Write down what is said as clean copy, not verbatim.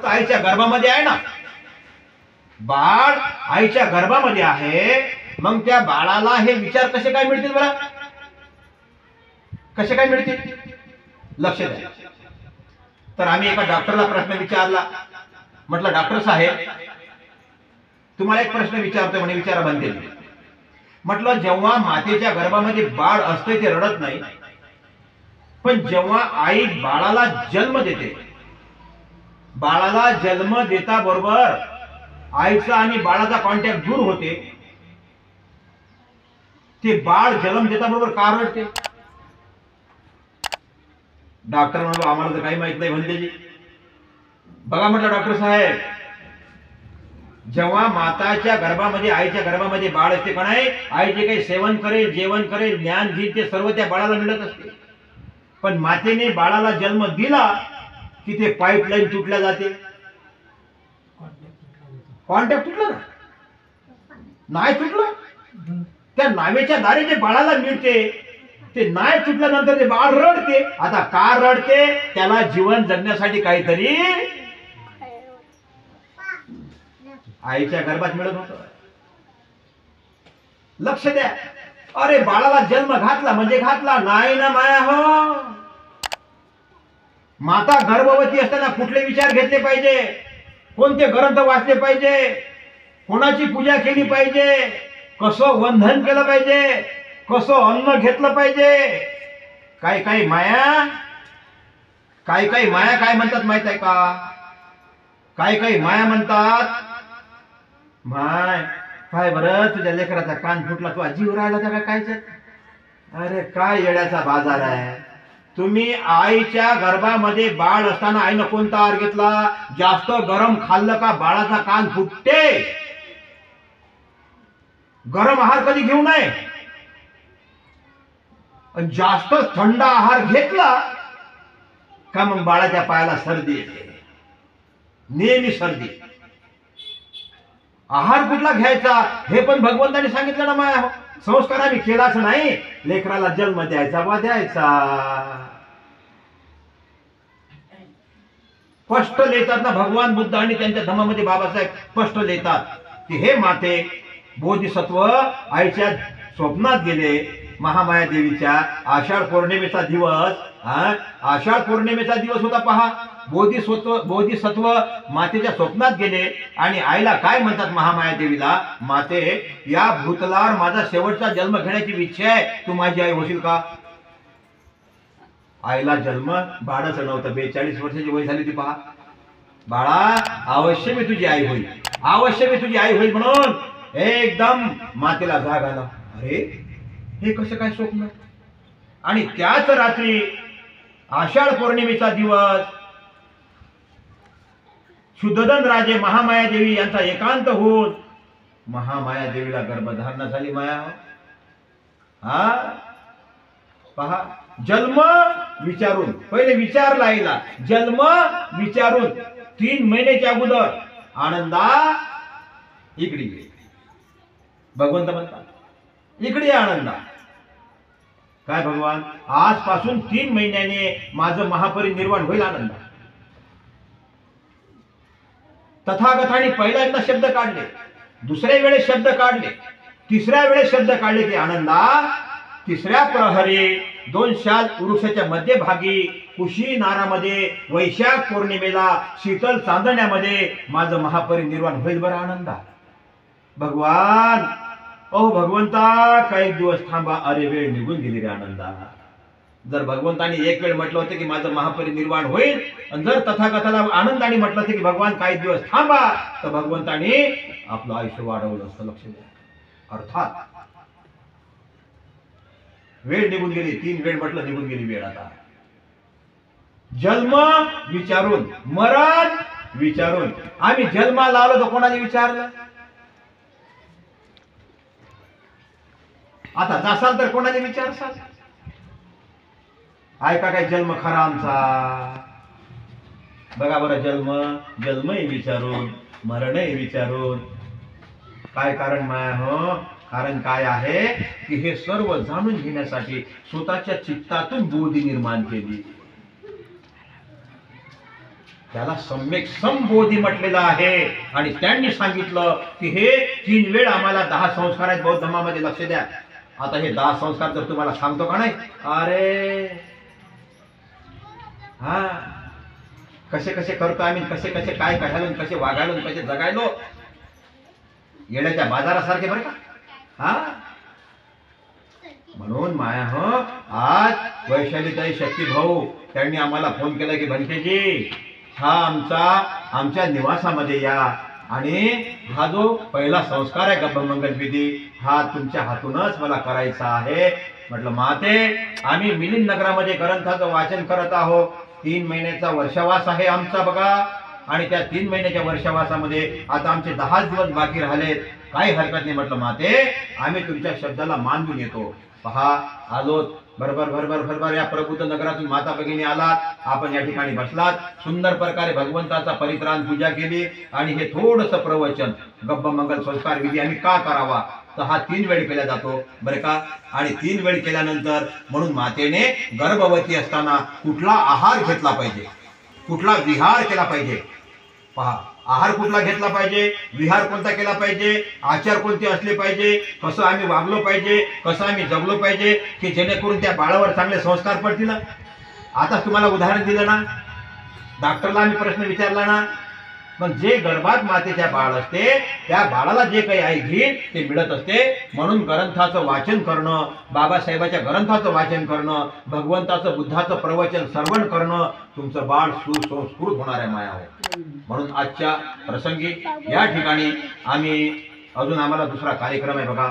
फक्त आईच्या गर्भामध्ये आहे ना, बाळ आईच्या गर्भामध्ये आहे, मग त्या बाळाला हे विचार कसे काय मिळतील बरं? कसे काय मिळतील? लक्ष द्या. तर आम्ही एका डॉक्टरला प्रश्न विचारला. म्हटलं, डॉक्टर साहेब, तुम्हाला एक प्रश्न विचारतोय, म्हणे विचारा बनते. म्हटलं, जेव्हा मातेच्या गर्भामध्ये बाळ असते ते रडत नाही, पण जेव्हा आई बाळाला जन्म देते, बाळाला जन्म देता बरोबर आईचा आणि बाळाचा कॉन्टॅक्ट दूर होते, ते बाळ जन्म देता बरोबर का रडते? डॉक्टर म्हणलो, आम्हाला तर काही माहित नाही म्हणते. बघा म्हटलं डॉक्टर साहेब, जेव्हा माताच्या गर्भामध्ये आईच्या गर्भामध्ये बाळ असते का नाही, आई जे काही सेवन करेल, जेवण करेल, ज्ञान घेईल, ते सर्व त्या बाळाला मिळत असते. पण मातेने बाळाला जन्म दिला की ते पाईपलाईन तुटल्या जाते. कॉन्टॅक्ट तुटला ना? नाही तुटलं. त्या नावेच्या दारे जे बाळाला मिळते ते नाही तुटल्यानंतर ते बाळ रडते. आता का रडते? त्याला जीवन जगण्यासाठी काहीतरी आईच्या गर्भात मिळत होतं. लक्ष द्या. अरे बाळाला जन्म घातला म्हणजे घातला नाही ना माया हो. माता गर्भवती असताना कुठले विचार घेतले पाहिजे, कोणते ग्रंथ वाचले पाहिजे, कोणाची पूजा केली पाहिजे, कसं वंदन केलं पाहिजे, कसं अन्न घेतलं पाहिजे. काही काही माया काय म्हणतात माहित आहे का? काही माया म्हणतात, माय काय बरं तुझ्या लेकराचा कान फुटला, तू जीव राहिला त्या कायच? अरे काय येड्याचा बाजार आहे. तुम्ही आईच्या गर्भामध्ये बाळ असताना आईनं कोणता आहार घेतला? जास्त गरम खाल्लं का बाळाचा कान फुटते. गरम आहार कधी घेऊ नये. जास्त थंड आहार घेतला का मग बाळाच्या पायाला सर्दी येते, नेहमी सर्दी. आहार कुठला घ्यायचा हे पण भगवंताने सांगितलं ना माया. संस्कार आम्ही केलाच नाही, लेकराला जन्म द्यायचा वा द्यायचा. स्पष्ट लिहितात ना भगवान बुद्ध आणि त्यांच्या धम्मामध्ये बाबासाहेब स्पष्ट लिहितात की हे माते, बोधिसत्व आईच्या स्वप्नात गेले. महामाया देवीच्या आषाढ पौर्णिमेचा दिवस, आषाढ पौर्णिमेचा दिवस होता पहा. बोधिसत्व मातेच्या स्वप्नात गेले आणि आईला काय म्हणतात महामाया देवीला, माते या भूतलावर माझा शेवटचा जन्म घेण्याची इच्छा आहे, तू माझी आई होशील का? आईला जन्म बाळाचं नव्हतं, 42 वर्षाची वय झाली ती पहा. बाळा अवश्य मी तुझी आई होईल, अवश्य मी तुझी आई होईल म्हणून एकदम मातेला जाग आला. अरे हे कसं काय स्वप्न? आणि त्याच रात्री आषाढ पौर्णिमेचा दिवस शुद्धोधन राजे महामाया देवी यांचा एकांत होऊन महामाया देवीला गर्भधारणा झाली. माया हा पहा, जन्म विचारून पहिले विचारला आईला, जन्म विचारून 3 महिन्याच्या अगोदर आनंदा इकडे भगवंत म्हणतात, इकडे आनंदा. काय भगवान, आजपासून 3 महिन्याने माझं महापरिनिर्वाण होईल आनंदा. तथागताने पहिल्यांदा शब्द काढले, दुसऱ्या वेळेस शब्द काढले, तिसऱ्या वेळेस शब्द काढले की आनंदा, तिसऱ्या प्रहरी 2 शाल वृक्षाच्या मध्यभागी कुशीनारामध्ये वैशाख पौर्णिमेला शीतल चांदण्यामध्ये माझं महापरिनिर्वाण होईल बरं आनंदा. भगवान, ओ भगवंता काही दिवस थांबा. अरे वेळ निघून गेली रे आनंदा. जर भगवंताने एक वेळ म्हटलं होतं की माझं महापरिनिर्वाण होईल, आणि जर तथागताला आनंदाने म्हटलं होतं की भगवान काही दिवस थांबा, तर भगवंताने आपलं आयुष्य वाढवलं असतं. लक्ष द्या. अर्थात वेळ निघून गेली, 3 वेळ म्हटलं निघून गेली वेळ. आता जन्म विचारून, मरण विचारून. आम्ही जन्माला आलो तर कोणाने विचारलं? आता जासाल तर कोणाने विचारसाल? ऐका काय जन्म खरा आमचा. बघा बरं, जन्मही विचारून, मरणही विचारून. काय कारण माया हो? कारण काय आहे की हे सर्व जाणून घेण्यासाठी स्वतःच्या चित्तातून बोधी निर्माण केली. त्याला सम्यक संबोधी म्हटलेलं आहे. आणि त्यांनी सांगितलं की हे 3 वेळ आम्हाला 10 संस्कार आहेत बौद्ध धर्मामध्ये, लक्ष द्या. आता हे 10 संस्कार जर तुम्हाला सांगतो का नाही, अरे हा कसे कसे करतो आम्ही, कसे कसे काय करायलो, कसे वागायलो, कसे जगायलो, येण्याच्या बाजारासारखे बरं का. हा म्हणून माया हो, आज वैशालीताई शक्ती भाऊ त्यांनी आम्हाला फोन केला की भंतेजी हा आमच्या निवासामध्ये या आणि हा जो पहिला संस्कार आहे गब्बमंगल विधी हा तुमच्या हातूनच मला करायचा आहे. म्हटलं माते, आम्ही मिलिंद नगरामध्ये ग्रंथाचं वाचन करत आहोत. 3 महिन्याचा वर्षावास आहे आमचा बघा. आणि त्या 3 महिन्याच्या वर्षावासामध्ये आता आमचे 10 दिवस बाकी राहिलेत. काही हरकत नाही. म्हटलं माते, आम्ही तुमच्या शब्दाला मान देऊन येतो. पहा आलोत, बरोबर बरोबर बरोबर या प्रबुद्ध नगरातून माता भगिनी आलात, आपण या ठिकाणी बसलात, सुंदर प्रकारे भगवंताचा परित्राण पूजा केली. आणि हे थोडंसं प्रवचन गब्बमंगल संस्कार विधी आम्ही का करावा, तर हा 3 वेळ केला जातो बरं का. आणि 3 वेळ केल्यानंतर म्हणून मातेने गर्भवती असताना कुठला आहार घेतला पाहिजे, कुठला विहार केला पाहिजे. पहा, आहार कुठला घेतला पाहिजे, विहार कोणता केला पाहिजे, आचार कोणते असले पाहिजे, कसं आम्ही वागलो पाहिजे, कसं आम्ही जगलो पाहिजे, की जेणेकरून त्या बाळावर चांगले संस्कार पडतील. आता तुम्हाला उदाहरण दिलं ना, डॉक्टरला आम्ही प्रश्न विचारला ना, मग जे गर्भात मातेच्या बाळ असते त्या बाळाला जे काही आई घेईल ते मिळत असते. म्हणून ग्रंथाचं वाचन करणं, बाबासाहेबाच्या ग्रंथाचं वाचन करणं, भगवंताचं बुद्धाचं प्रवचन श्रवण करणं, तुमचं बाळ सुसंस्कृत होणार आहे माया हो. म्हणून आजच्या प्रसंगी या ठिकाणी आम्हाला दुसरा कार्यक्रम आहे बघा.